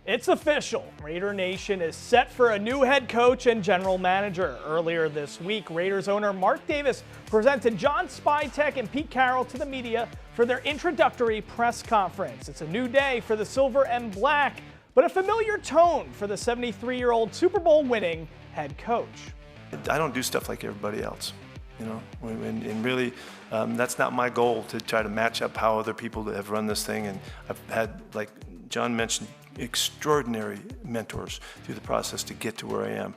It's official. Raider Nation is set for a new head coach and general manager. Earlier this week, Raiders owner Mark Davis presented John Spytek and Pete Carroll to the media for their introductory press conference. It's a new day for the silver and black, but a familiar tone for the 73-year-old Super Bowl winning head coach. I don't do stuff like everybody else, you know, and really that's not my goal, to try to match up how other people have run this thing. And I've had, like John mentioned, extraordinary mentors through the process to get to where I am.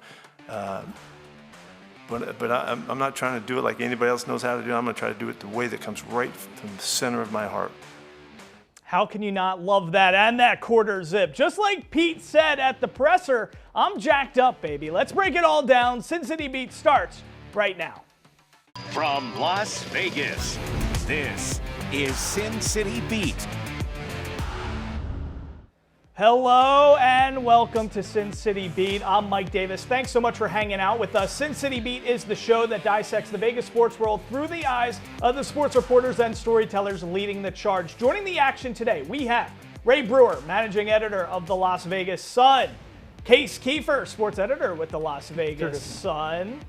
But I'm not trying to do it like anybody else knows how to do it. I'm going to try to do it the way that comes right from the center of my heart. How can you not love that and that quarter zip? Just like Pete said at the presser, I'm jacked up, baby. Let's break it all down. Sin City Beat starts right now. From Las Vegas, this is Sin City Beat. Hello and welcome to Sin City Beat. I'm Mike Davis. Thanks so much for hanging out with us. Sin City Beat is the show that dissects the Vegas sports world through the eyes of the sports reporters and storytellers leading the charge. Joining the action today, we have Ray Brewer, managing editor of the Las Vegas Sun. Case Kiefer, sports editor with the Las Vegas Sun.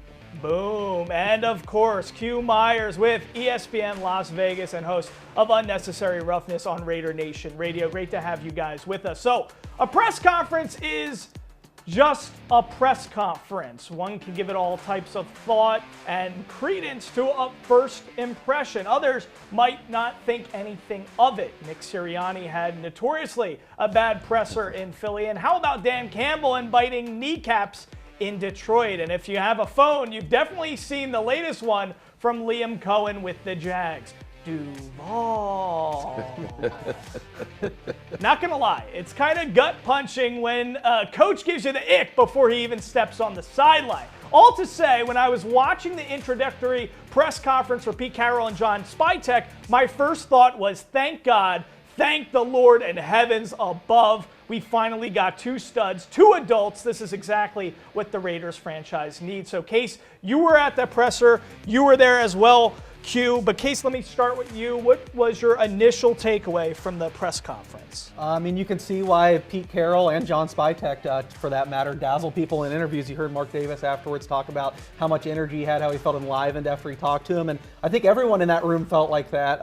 Boom. And of course, Q Myers with ESPN Las Vegas and host of Unnecessary Roughness on Raider Nation Radio. Great to have you guys with us. So, a press conference is just a press conference. One can give it all types of thought and credence to a first impression. Others might not think anything of it. Nick Sirianni had notoriously a bad presser in Philly. And how about Dan Campbell and biting kneecaps in Detroit? And if you have a phone, you've definitely seen the latest one from Liam Cohen with the Jags. Duval. Not gonna lie, it's kind of gut punching when a coach gives you the ick before he even steps on the sideline. All to say, when I was watching the introductory press conference for Pete Carroll and John Spytek, my first thought was, thank God, thank the Lord and heavens above. We finally got two studs, two adults. This is exactly what the Raiders franchise needs. So, Case, you were at the presser. You were there as well, Q. But, Case, let me start with you. What was your initial takeaway from the press conference? I mean, you can see why Pete Carroll and John Spytek, for that matter, dazzle people in interviews. You heard Mark Davis afterwards talk about how much energy he had, how he felt enlivened after he talked to him. And I think everyone in that room felt like that.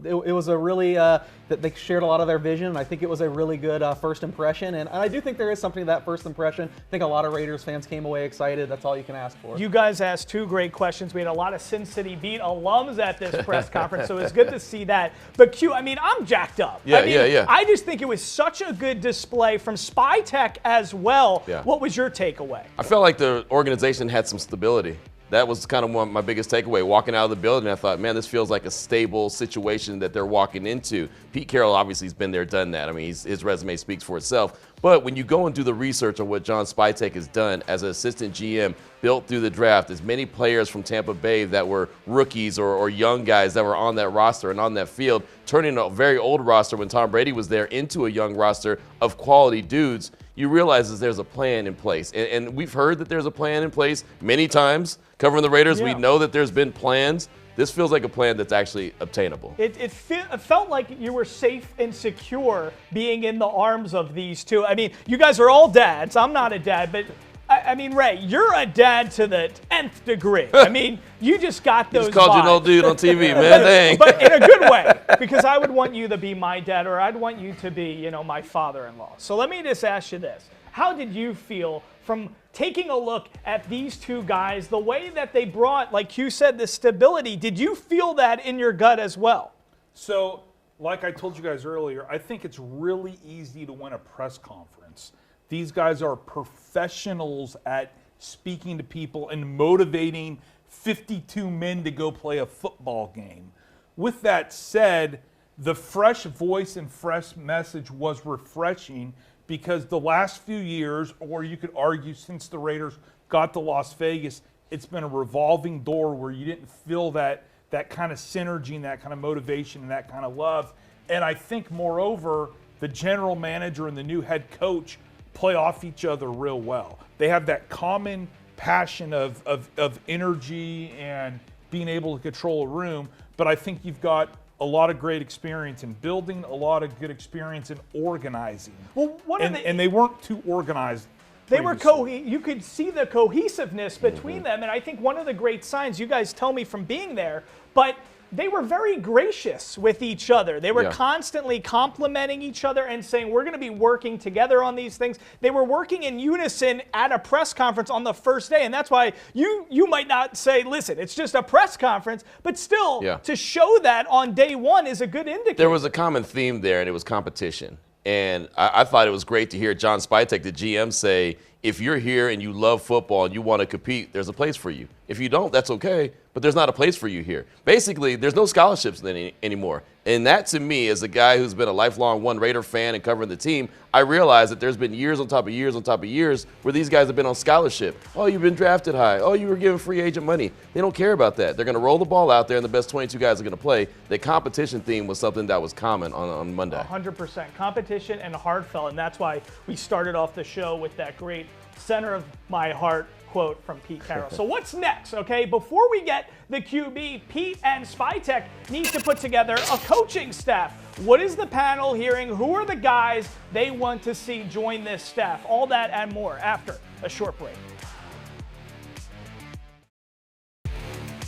It was a really, that they shared a lot of their vision. And I think it was a really good first impression. And I do think there is something to that first impression. I think a lot of Raiders fans came away excited. That's all you can ask for. You guys asked two great questions. We had a lot of Sin City Beat alums at this press conference, so it's good to see that. But Q, I mean, I'm jacked up. Yeah. I just think it was such a good display from Spytek as well. Yeah. What was your takeaway? I felt like the organization had some stability. That was kind of one of my biggest takeaway. Walking out of the building, I thought, man, this feels like a stable situation that they're walking into. Pete Carroll obviously has been there, done that. I mean, his resume speaks for itself. But when you go and do the research on what John Spytek has done as an assistant GM, built through the draft, as many players from Tampa Bay that were rookies or young guys that were on that roster and on that field, turning a very old roster when Tom Brady was there into a young roster of quality dudes, you realize that there's a plan in place. And we've heard that there's a plan in place many times. Covering the Raiders, we know that there's been plans. This feels like a plan that's actually obtainable. It felt like you were safe and secure being in the arms of these two. I mean, you guys are all dads. I'm not a dad, but I mean, Ray, you're a dad to the 10th degree. I mean, you just got those. Just called you an old dude on TV, man. Dang. But in a good way, because I would want you to be my dad, or I'd want you to be, my father-in-law. So let me just ask you this: how did you feel from taking a look at these two guys, the way that they brought, like you said, the stability? Did you feel that in your gut as well? So, like I told you guys earlier, I think it's really easy to win a press conference. These guys are professionals at speaking to people and motivating 52 men to go play a football game. With that said, the fresh voice and fresh message was refreshing, because the last few years, or you could argue since the Raiders got to Las Vegas, it's been a revolving door where you didn't feel that kind of synergy and that kind of motivation and that kind of love. And I think, moreover, the general manager and the new head coach play off each other real well. They have that common passion of energy and being able to control a room, but I think you've got a lot of great experience in building, a lot of good experience in organizing. Well, and they weren't too organized. They were previously. you could see the cohesiveness between them, and I think one of the great signs, you guys tell me from being there, but they were very gracious with each other. They were constantly complimenting each other and saying, we're going to be working together on these things. They were working in unison at a press conference on the first day, and that's why you might not say, listen, it's just a press conference, but still, to show that on day one is a good indicator. There was a common theme there, and it was competition. And I thought it was great to hear John Spytek, the GM, say, if you're here and you love football and you want to compete, there's a place for you. If you don't, that's okay, but there's not a place for you here. Basically, there's no scholarships anymore. And that, to me, as a guy who's been a lifelong One Raider fan and covering the team, I realize that there's been years on top of years on top of years where these guys have been on scholarship. Oh, you've been drafted high. Oh, you were given free agent money. They don't care about that. They're going to roll the ball out there, and the best 22 guys are going to play. The competition theme was something that was common on Monday. 100%. Competition and heartfelt, and that's why we started off the show with that great center of my heart quote from Pete Carroll. So what's next, okay? Before we get the QB, Pete and Spytek need to put together a coaching staff. What is the panel hearing? Who are the guys they want to see join this staff? All that and more after a short break.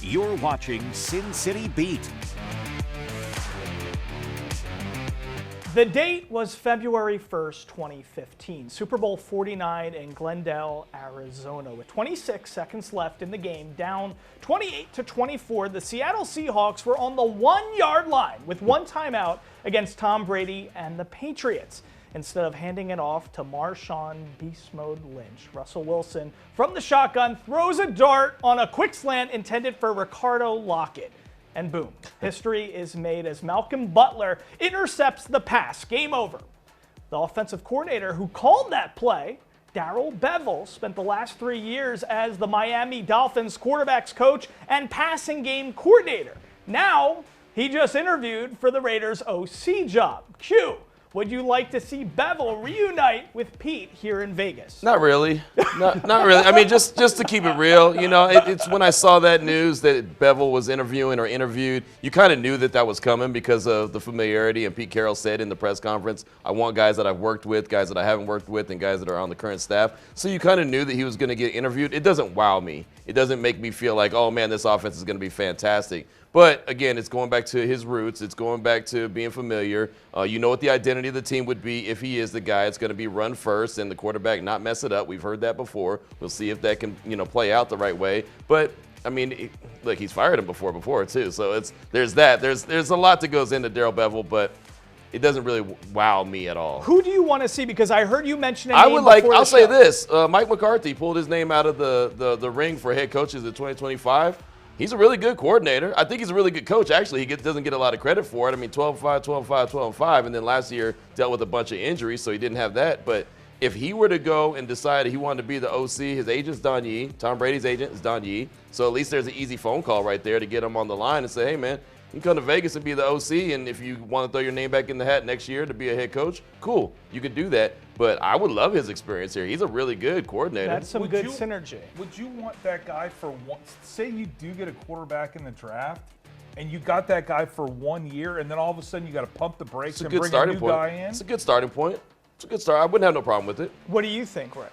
You're watching Sin City Beat. The date was February 1st, 2015, Super Bowl 49 in Glendale, Arizona. With 26 seconds left in the game, down 28-24, the Seattle Seahawks were on the 1-yard line with one timeout against Tom Brady and the Patriots. Instead of handing it off to Marshawn Beast Mode Lynch, Russell Wilson from the shotgun throws a dart on a quick slant intended for Ricardo Lockett. And boom, history is made as Malcolm Butler intercepts the pass. Game over. The offensive coordinator who called that play, Darrell Bevell, spent the last 3 years as the Miami Dolphins quarterbacks coach and passing game coordinator. Now, he just interviewed for the Raiders OC job. Q. Would you like to see Bevell reunite with Pete here in Vegas? Not really. Not really. I mean, just to keep it real, you know, it's when I saw that news that Bevell was interviewed, you kind of knew that was coming because of the familiarity. And Pete Carroll said in the press conference, I want guys that I've worked with, guys that I haven't worked with, and guys that are on the current staff. So you kind of knew that he was going to get interviewed. It doesn't wow me. It doesn't make me feel like, oh, man, this offense is going to be fantastic. But, again, it's going back to his roots. It's going back to being familiar. You know what the identity of the team would be if he is the guy. It's going to be run first and the quarterback not mess it up. We've heard that before. We'll see if that can, play out the right way. But, I mean, look, he's fired him before too. So there's that. There's a lot that goes into Darrell Bevell, but it doesn't really wow me at all. Who do you want to see? Because I heard you mention a I name would like. before the I'll say show. this: Mike McCarthy pulled his name out of the ring for head coaches in 2025. He's a really good coordinator. I think he's a really good coach. Actually, he doesn't get a lot of credit for it. I mean, 12-5, 12-5, 12-5, and then last year dealt with a bunch of injuries, so he didn't have that. But if he were to go and decide he wanted to be the OC, his agent's Don Yee. Tom Brady's agent is Don Yee. So at least there's an easy phone call right there to get him on the line and say, hey, man, you can come to Vegas and be the OC, and if you want to throw your name back in the hat next year to be a head coach, cool, you could do that. But I would love his experience here. He's a really good coordinator. That's some good synergy. Would you want that guy for one? Say you do get a quarterback in the draft, and you got that guy for 1 year, and then all of a sudden you got to pump the brakes and bring a new guy in? It's a good starting point. It's a good start. I wouldn't have no problem with it. What do you think, Ray?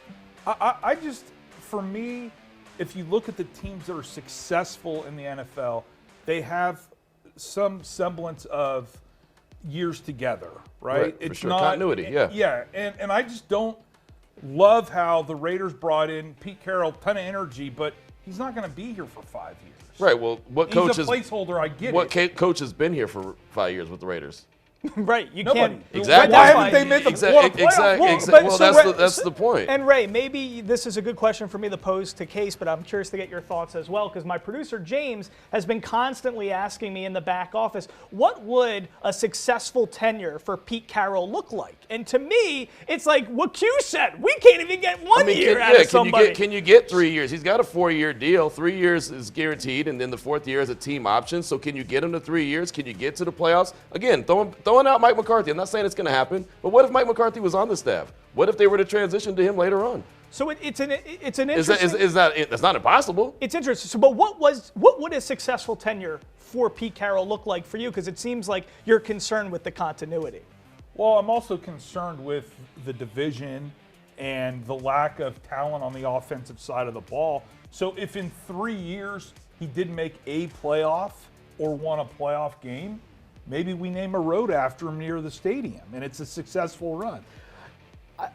I just, for me, if you look at the teams that are successful in the NFL, they have some semblance of years together, right? It's for sure. Continuity, yeah. Yeah, and I just don't love how the Raiders brought in Pete Carroll, ton of energy, but he's not going to be here for 5 years. Right, well, what coach He's a placeholder, I get what coach has been here for 5 years with the Raiders? Right, you Nobody. can't. Exactly. Why haven't they made the playoffs? Well, that's the point. And Ray, maybe this is a good question for me to pose to Case, but I'm curious to get your thoughts as well, because my producer James has been constantly asking me in the back office, what would a successful tenure for Pete Carroll look like? And to me, it's like what Q said. We can't even get one year out of somebody. Can you get 3 years? He's got a 4-year deal. 3 years is guaranteed, and then the fourth year is a team option. So can you get him to 3 years? Can you get to the playoffs? Again, throwing out Mike McCarthy. I'm not saying it's going to happen, but what if Mike McCarthy was on the staff? What if they were to transition to him later on? So it's an interesting. It's not impossible. It's interesting. So, but what would a successful tenure for Pete Carroll look like for you? Because it seems like you're concerned with the continuity. Well, I'm also concerned with the division and the lack of talent on the offensive side of the ball. So if in 3 years he didn't make a playoff or won a playoff game, maybe we name a road after him near the stadium, and it's a successful run.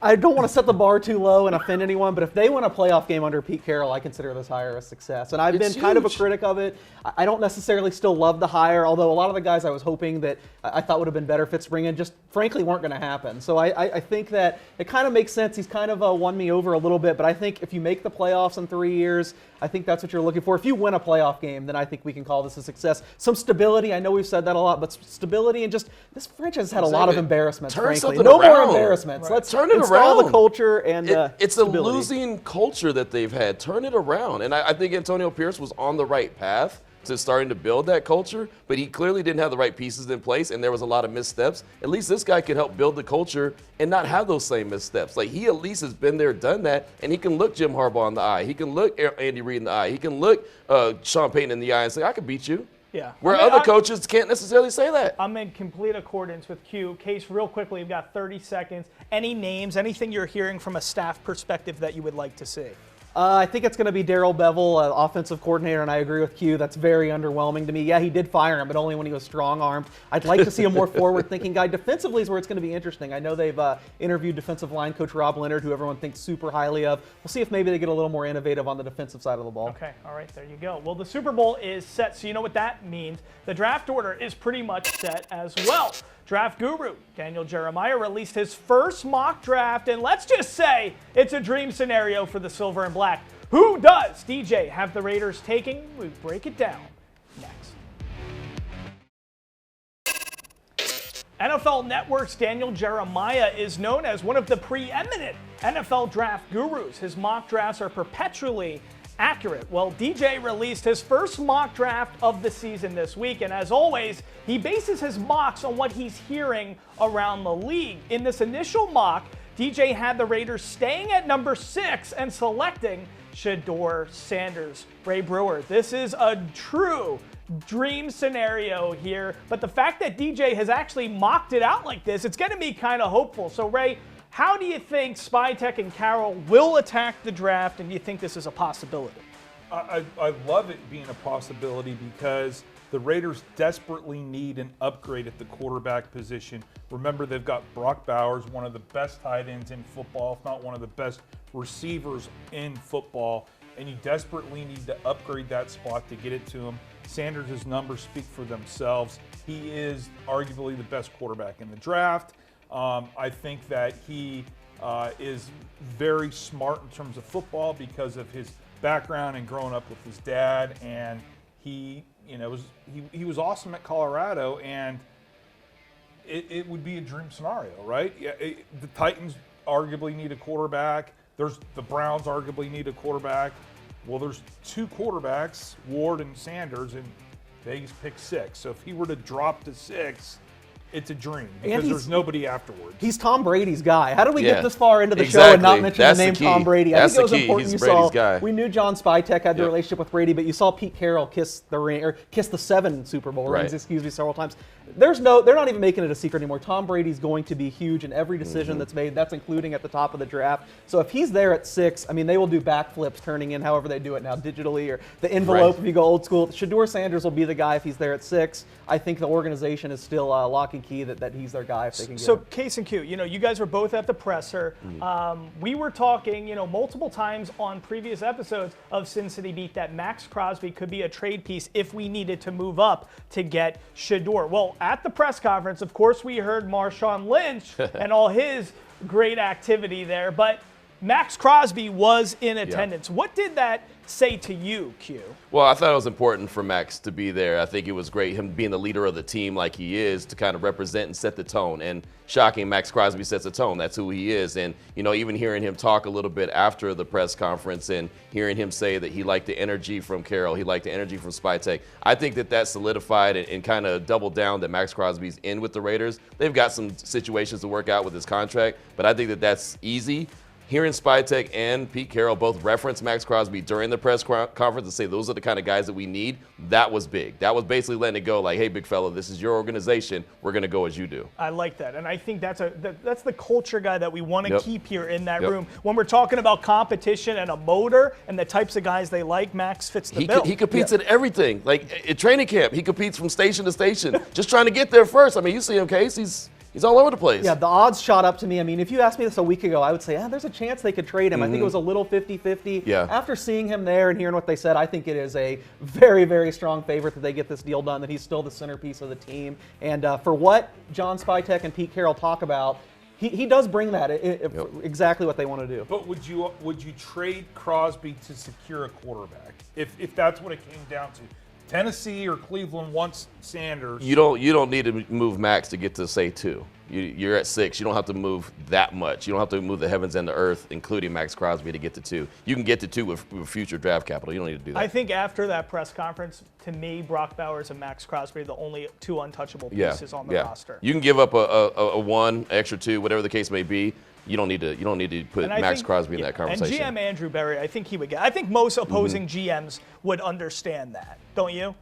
I don't want to set the bar too low and offend anyone, but if they win a playoff game under Pete Carroll, I consider this hire a success. And I've been kind of a critic of it. I don't necessarily still love the hire, although a lot of the guys I was hoping that I thought would have been better fits to bring in just frankly weren't going to happen. So I think that it kind of makes sense. He's kind of won me over a little bit, but I think if you make the playoffs in 3 years, I think that's what you're looking for. If you win a playoff game, then I think we can call this a success. Some stability. I know we've said that a lot, but stability and just this franchise has had a lot of embarrassments, frankly. No more embarrassments. Right. Let's turn it install around. The culture and it's stability. a losing culture that they've had. Turn it around. And I think Antonio Pierce was on the right path to starting to build that culture, but he clearly didn't have the right pieces in place, and there was a lot of missteps. At least this guy can help build the culture and not have those same missteps. Like, he at least has been there, done that, and he can look Jim Harbaugh in the eye. He can look Andy Reid in the eye. He can look Sean Payton in the eye and say, I can beat you. Yeah. Where other coaches can't necessarily say that. I'm in complete accordance with Q. Case, real quickly, we've got 30 seconds. Any names, anything you're hearing from a staff perspective that you would like to see? I think it's going to be Darrell Bevel, offensive coordinator, and I agree with Q. That's very underwhelming to me. Yeah, he did fire him, but only when he was strong-armed. I'd like to see a more forward-thinking guy. Defensively is where it's going to be interesting. I know they've interviewed defensive line coach Rob Leonard, who everyone thinks super highly of. We'll see if maybe they get a little more innovative on the defensive side of the ball. Okay, all right, there you go. Well, the Super Bowl is set, so you know what that means. The draft order is pretty much set as well. Draft guru Daniel Jeremiah released his first mock draft, and let's just say it's a dream scenario for the Silver and Black. Who does DJ have the Raiders taking? We break it down next. NFL Network's Daniel Jeremiah is known as one of the preeminent NFL draft gurus. His mock drafts are perpetually accurate. Well, DJ released his first mock draft of the season this week, and as always, he bases his mocks on what he's hearing around the league. In this initial mock, DJ had the Raiders staying at number 6 and selecting Shedeur Sanders. Ray Brewer, this is a true dream scenario here, but the fact that DJ has actually mocked it out like this, it's going to be kind of hopeful. So, Ray, how do you think Spytek and Carroll will attack the draft, and do you think this is a possibility? I love it being a possibility because the Raiders desperately need an upgrade at the quarterback position. Remember, they've got Brock Bowers, one of the best tight ends in football, if not one of the best receivers in football, and you desperately need to upgrade that spot to get it to him. Sanders' numbers speak for themselves. He is arguably the best quarterback in the draft. I think that he is very smart in terms of football because of his background and growing up with his dad, and he was awesome at Colorado, and it would be a dream scenario, right? The Titans arguably need a quarterback. The Browns arguably need a quarterback. Well, there's 2 quarterbacks, Ward and Sanders, and Vegas picked 6. So if he were to drop to 6, it's a dream because there's nobody afterwards. He's Tom Brady's guy. How did we get this far into the show and not mention the name Tom Brady? I think it was important. He's Brady's guy. We knew John Spytek had the relationship with Brady, but you saw Pete Carroll kiss the ring or kiss the 7 Super Bowl rings, several times. They're not even making it a secret anymore. Tom Brady's going to be huge in every decision that's made. That's including at the top of the draft. So if he's there at 6, I mean, they will do backflips, turning in however they do it now, digitally or the envelope if you go old school. Shedeur Sanders will be the guy if he's there at 6. I think the organization is still lock and key that he's their guy if they can get him. Case and Q, you guys were both at the presser. We were talking, multiple times on previous episodes of Sin City Beat that Max Crosby could be a trade piece if we needed to move up to get Shedeur. Well, at the press conference, of course, we heard Marshawn Lynch and all his great activity there, but Max Crosby was in attendance. What did that say to you, Q? Well, I thought it was important for Max to be there. I think it was great, him being the leader of the team like he is, to kind of represent and set the tone. And shocking, Max Crosby sets the tone. That's who he is. And, even hearing him talk a little bit after the press conference and hearing him say that he liked the energy from Carroll, he liked the energy from Spytek, I think that solidified and kind of doubled down that Max Crosby's in with the Raiders. They've got some situations to work out with his contract, but I think that's easy. hearing Spytek and Pete Carroll both reference Max Crosby during the press conference and say those are the kind of guys that we need, that was big. That was basically letting it go like, hey, big fella, this is your organization. We're going to go as you do. I like that. And I think that's the culture guy that we want to keep here in that room. When we're talking about competition and a motor and the types of guys they like, Max fits the bill. He competes at everything. Like at training camp, he competes from station to station, just trying to get there first. I mean, you see him, Case. He's all over the place. Yeah, the odds shot up to me. I mean, if you asked me this a week ago, I would say, there's a chance they could trade him. I think it was a little 50-50. Yeah. After seeing him there and hearing what they said, I think it is a very, very strong favorite that they get this deal done, that he's still the centerpiece of the team. And for what John Spytek and Pete Carroll talk about, he does bring that exactly what they want to do. But would you trade Crosby to secure a quarterback if that's what it came down to? Tennessee or Cleveland wants Sanders. You don't need to move Max to get to say 2. You're at 6. You don't have to move that much. You don't have to move the heavens and the earth, including Max Crosby, to get to 2. You can get to 2 with future draft capital. You don't need to do that. I think after that press conference, to me, Brock Bowers and Max Crosby are the only 2 untouchable pieces on the roster. You can give up a 1, extra 2, whatever the case may be. You don't need to put Max Crosby in that conversation. And GM Andrew Berry, I think he would get. I think most opposing GMs would understand that, don't you?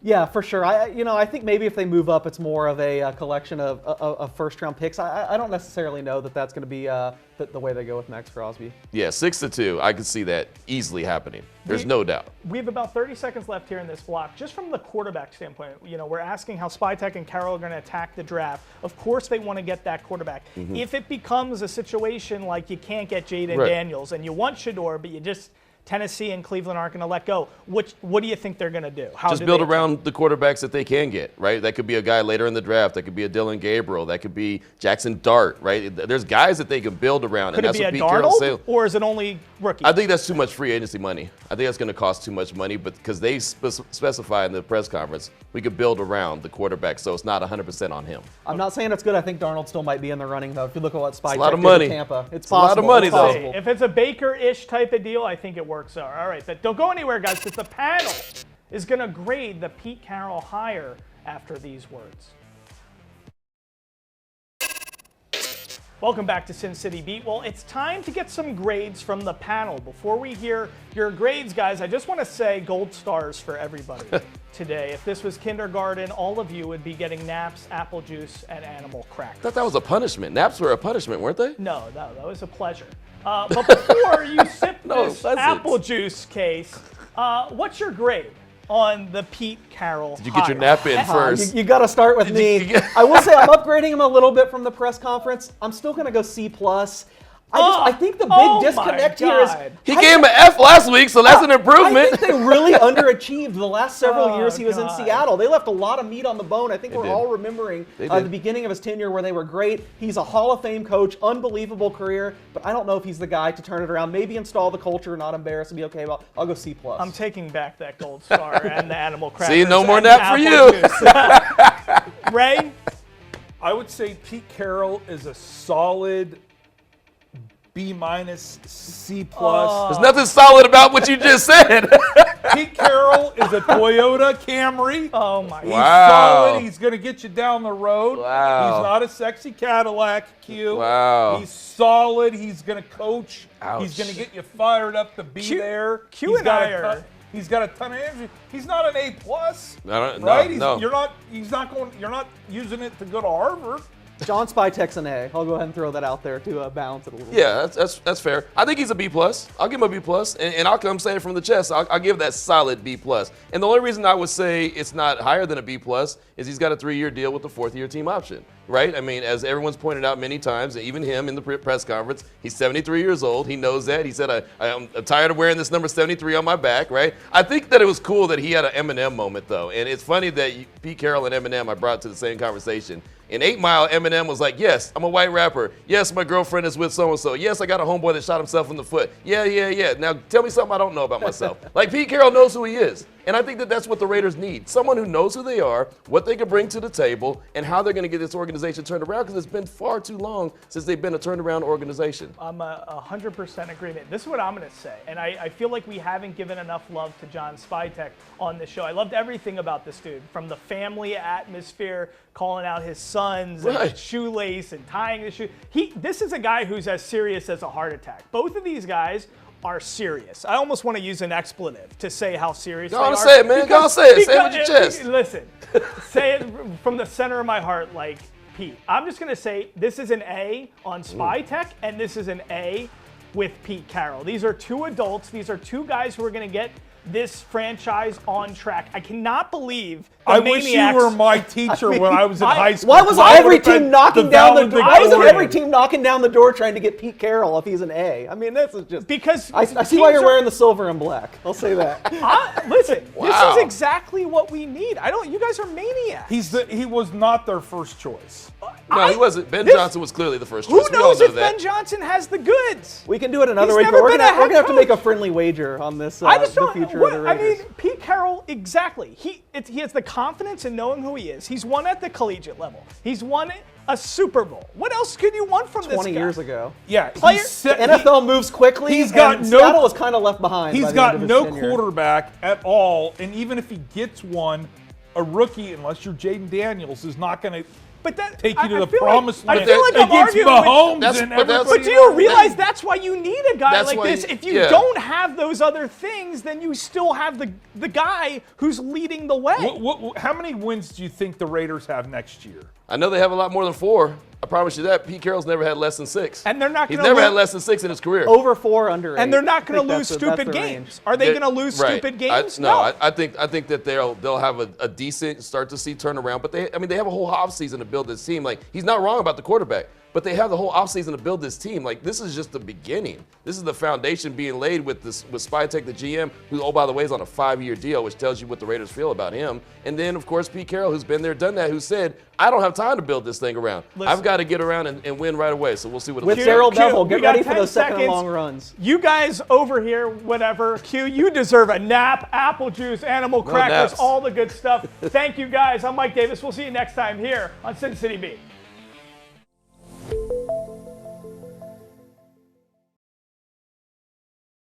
Yeah, for sure. I think maybe if they move up, it's more of a collection of first-round picks. I don't necessarily know that that's going to be the way they go with Max Crosby. Yeah, 6-2. I could see that easily happening. There's no doubt. We have about 30 seconds left here in this block. Just from the quarterback standpoint, we're asking how Spytek and Carroll are going to attack the draft. Of course, they want to get that quarterback. If it becomes a situation like you can't get Jaden Daniels and you want Shedeur, but you just Tennessee and Cleveland aren't going to let go. What do you think they're going to do? Just build around the quarterbacks that they can get, right? That could be a guy later in the draft. That could be a Dylan Gabriel. That could be Jackson Dart, right? There's guys that they can build around. Could it be a Darnold, or is it only rookies? I think that's too much free agency money. I think that's going to cost too much money, but because they specify in the press conference, we could build around the quarterback, so it's not 100% on him. I'm not saying it's good. I think Darnold still might be in the running, though. If you look at what Spytek did money. in Tampa, it's possible. A lot of money, though. If it's a Baker-ish type of deal, I think it works out. All right, but don't go anywhere, guys, because the panel is going to grade the Pete Carroll hire after these words. Welcome back to Sin City Beat. Well, it's time to get some grades from the panel. Before we hear your grades, guys, I just want to say gold stars for everybody today. If this was kindergarten, all of you would be getting naps, apple juice, and animal crackers. I thought that was a punishment. Naps were a punishment, weren't they? No, that was a pleasure. But before you sip this apple juice case, what's your grade on the Pete Carroll Did you get your nap in first? You got to start with me. I will say I'm upgrading him a little bit from the press conference. I'm still going to go C+. I think the big disconnect here is he gave him an F last week, so that's an improvement. I think they really underachieved the last several years he was in Seattle. They left a lot of meat on the bone. I think we're all remembering the beginning of his tenure where they were great. He's a Hall of Fame coach, unbelievable career, but I don't know if he's the guy to turn it around. Maybe install the culture, not embarrass and be okay. Well, I'll go C+. I'm taking back that gold star and the animal crackers. See, no more nap for you. Ray? I would say Pete Carroll is a solid B-, C+. There's nothing solid about what you just said. Pete Carroll is a Toyota Camry. Oh, my God. He's solid. He's going to get you down the road. Wow. He's not a sexy Cadillac, Q. Wow. He's solid. He's going to coach. Ouch. He's going to get you fired up to be there. Q and I are... He's got a ton of energy. He's not an A+, right? No. You're not using it to go to Harvard. John Spytek's an A. I'll go ahead and throw that out there to balance it a little bit. Yeah, that's fair. I think he's a B+. I'll give him a B+, and I'll come say it from the chest. I'll give that solid B+. And the only reason I would say it's not higher than a B+ is he's got a 3-year deal with the 4th-year team option, right? I mean, as everyone's pointed out many times, even him in the press conference, he's 73 years old. He knows that. He said, I'm tired of wearing this number 73 on my back, right? I think that it was cool that he had an Eminem moment, though. And it's funny that Pete Carroll and Eminem I brought to the same conversation. In 8 Mile, Eminem was like, yes, I'm a white rapper. Yes, my girlfriend is with so-and-so. Yes, I got a homeboy that shot himself in the foot. Yeah. Now tell me something I don't know about myself. Like, Pete Carroll knows who he is. And I think that that's what the Raiders need. Someone who knows who they are, what they can bring to the table, and how they're going to get this organization turned around, because it's been far too long since they've been a turned-around organization. I'm 100% agreement. This is what I'm going to say, and I feel like we haven't given enough love to John Spytek on this show. I loved everything about this dude, from the family atmosphere, calling out his son sons and Right. shoelace and tying the shoe. This is a guy who's as serious as a heart attack. Both of these guys are serious. I almost want to use an expletive to say how serious they Go on are. and say it, man. Go on and say it. Say it with your chest. Listen, say it from the center of my heart like Pete. I'm just going to say this is an A on Spytek, and this is an A with Pete Carroll. These are two adults. These are two guys who are going to get this franchise on track. I cannot believe the I wish you maniacs- were my teacher when I was in high school. Why wasn't I every would've been team knocking the down the door? Why wasn't valedictorian. every team knocking down the door trying to get Pete Carroll if he's an A? I mean, this is just Because I see why teams you're are- wearing the silver and black. I'll say that. Listen, Wow. this is exactly what we need. You guys are maniacs. He was not their first choice. No, he wasn't. Ben this- Johnson was clearly the first Who choice. We all knows know if that. Ben Johnson has the goods? We can do it another He's way. never We're been gonna a head have to make a coach. friendly wager on this. I just the don't. future What, of the I Raiders. mean, Pete Carroll, exactly. He has the confidence in knowing who he is. He's won at the collegiate level. He's won a Super Bowl. What else could you want from this 20 guy? years ago. Yeah, Player- NFL moves quickly. He's got and no- Seattle was kind of left behind. He's by the got end of no his tenure. quarterback at all, and even if he gets one, a rookie, unless you're Jaden Daniels, is not going to But that take you to I the feel promised like, land. I feel like I'm against arguing Mahomes That's- and but that's- everybody. But do you else. realize that's why you need a guy That's like why this? you- If you yeah. don't have those other things, then you still have the guy who's leading the way. How many wins do you think the Raiders have next year? I know they have a lot more than 4. I promise you that. Pete Carroll's never had less than 6. And they're not He's gonna never lose- had less than 6 in his career. Over 4, under 8. And they're not going I to think lose that's stupid the games. range. Are they They're- going to lose right. stupid games? I think that they'll have a decent start to see turnaround. But they have a whole offseason to build this team. Like, he's not wrong about the quarterback, but they have the whole offseason to build this team. Like, this is just the beginning. This is the foundation being laid with Spytek, the GM, who, oh, by the way, is on a 5-year deal, which tells you what the Raiders feel about him. And then, of course, Pete Carroll, who's been there, done that, who said, I don't have time to build this thing around. Listen. I've got to get around and win right away. So we'll see what it With looks like. Daryl Q, Bevel, we get got ready for 10 those second and seconds. long runs. You guys over here, whatever, Q, you deserve a nap, apple juice, animal crackers, naps. all the good stuff. Thank you guys. I'm Mike Davis. We'll see you next time here on Sin City Beat.